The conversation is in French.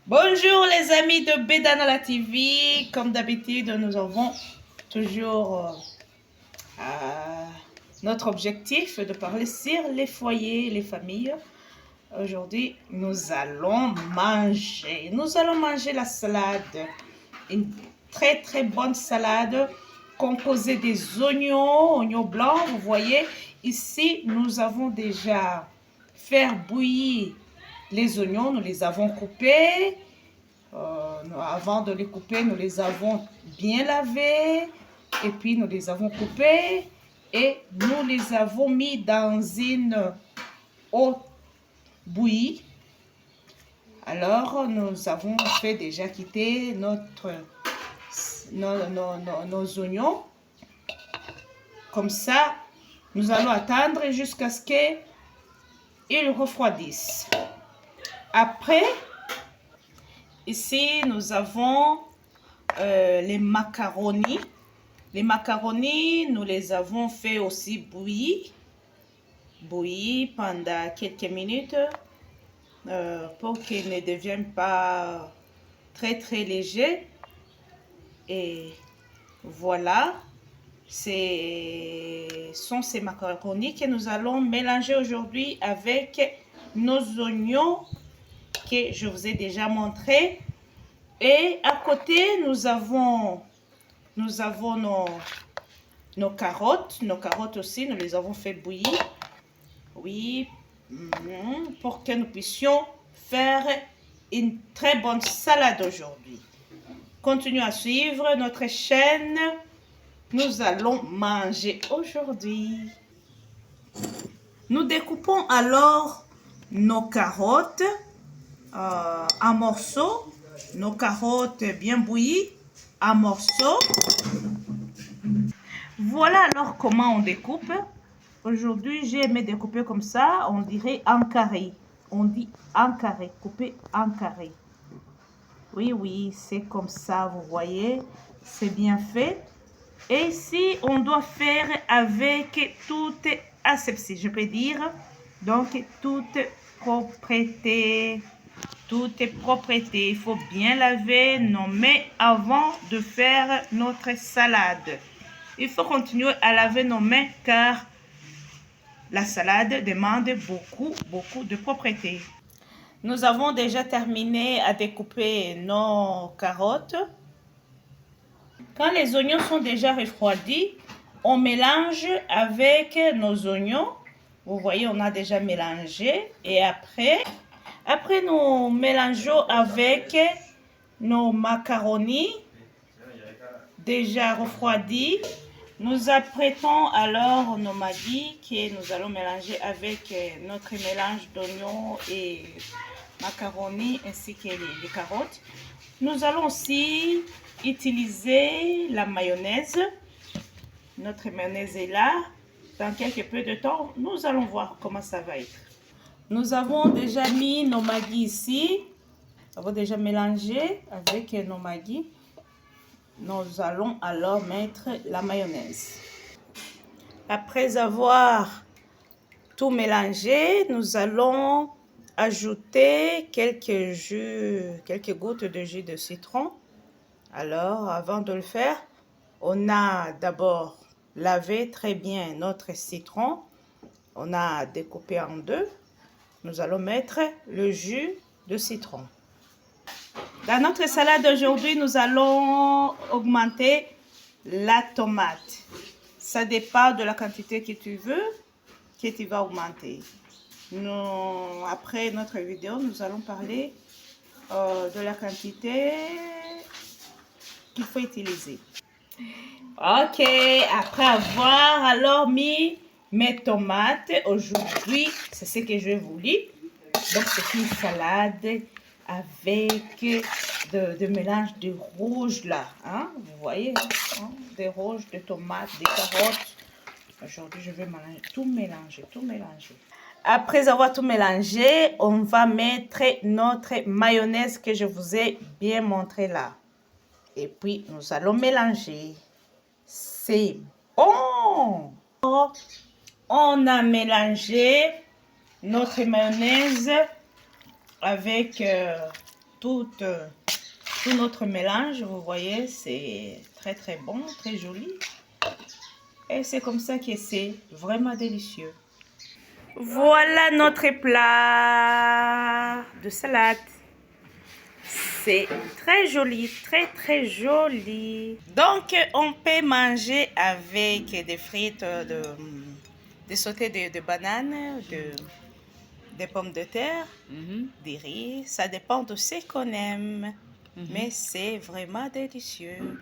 Bonjour les amis de Bédanola TV. Comme d'habitude, nous avons toujours notre objectif de parler sur les foyers, les familles. Aujourd'hui, nous allons manger. Nous allons manger la salade. Une très bonne salade composée des oignons blancs. Vous voyez, ici, nous avons déjà fait bouillir les oignons. Nous les avons coupés. Avant de les couper, nous les avons bien lavés et puis nous les avons coupés et nous les avons mis dans une eau bouillie. Alors, nous avons fait déjà quitter nos oignons. Comme ça, nous allons attendre jusqu'à ce qu'ils refroidissent. Après, ici, nous avons les macaronis. Les macaronis, nous les avons fait aussi bouillir pendant quelques minutes pour qu'ils ne deviennent pas très légers. Et voilà, ce sont ces macaronis que nous allons mélanger aujourd'hui avec nos oignons que je vous ai déjà montré. Et à côté, nous avons nos carottes. Nos carottes aussi, nous les avons fait bouillir. Oui, pour que nous puissions faire une très bonne salade aujourd'hui. Continuez à suivre notre chaîne. Nous allons manger aujourd'hui. Nous découpons alors nos carottes en morceaux. Nos carottes bien bouillies en morceaux. Voilà alors comment on découpe. Aujourd'hui, j'ai aimé découper comme ça. On dirait en carré. On dit en carré, couper en carré. Oui, c'est comme ça, vous voyez. C'est bien fait. Et ici, on doit faire avec toute asepsie, je peux dire. Donc, toute propreté. Toute propreté. Il faut bien laver nos mains avant de faire notre salade. Il faut continuer à laver nos mains car la salade demande beaucoup de propreté. Nous avons déjà terminé à découper nos carottes. Quand les oignons sont déjà refroidis, on mélange avec nos oignons. Vous voyez, on a déjà mélangé. Et après nous mélangeons avec nos macaronis déjà refroidis. Nous apprêtons alors nos magis que nous allons mélanger avec notre mélange d'oignons et macaronis ainsi que les carottes. Nous allons aussi utiliser la mayonnaise. Notre mayonnaise est là. Dans quelque peu de temps, nous allons voir comment ça va être. Nous avons déjà mis nos magis ici. Nous avons déjà mélangé avec nos magis. Nous allons alors mettre la mayonnaise. Après avoir tout mélangé, nous allons ajouter quelques gouttes de jus de citron. Alors, avant de le faire, on a d'abord lavé très bien notre citron. On a découpé en deux. Nous allons mettre le jus de citron. Dans notre salade d'aujourd'hui, nous allons augmenter la tomate. Ça dépend de la quantité que tu veux, que tu vas augmenter. Après notre vidéo, nous allons parler de la quantité qu'il faut utiliser. Ok, après avoir alors mis mes tomates, aujourd'hui, c'est ce que je vous dis. Donc, c'est une salade avec de mélange de rouge là, hein? Vous voyez, hein? Des rouges, des tomates, des carottes. Aujourd'hui, je vais tout mélanger. Après avoir tout mélangé, on va mettre notre mayonnaise que je vous ai bien montré là. Et puis, nous allons mélanger. C'est bon! On a mélangé notre mayonnaise avec tout notre mélange. Vous voyez, c'est très très bon, très joli. Et c'est comme ça que c'est vraiment délicieux. Voilà notre plat de salade. C'est très joli, très très joli. Donc, on peut manger avec des frites, des sautés de bananes, des pommes de terre, des riz. Ça dépend de ce qu'on aime. Mais c'est vraiment délicieux.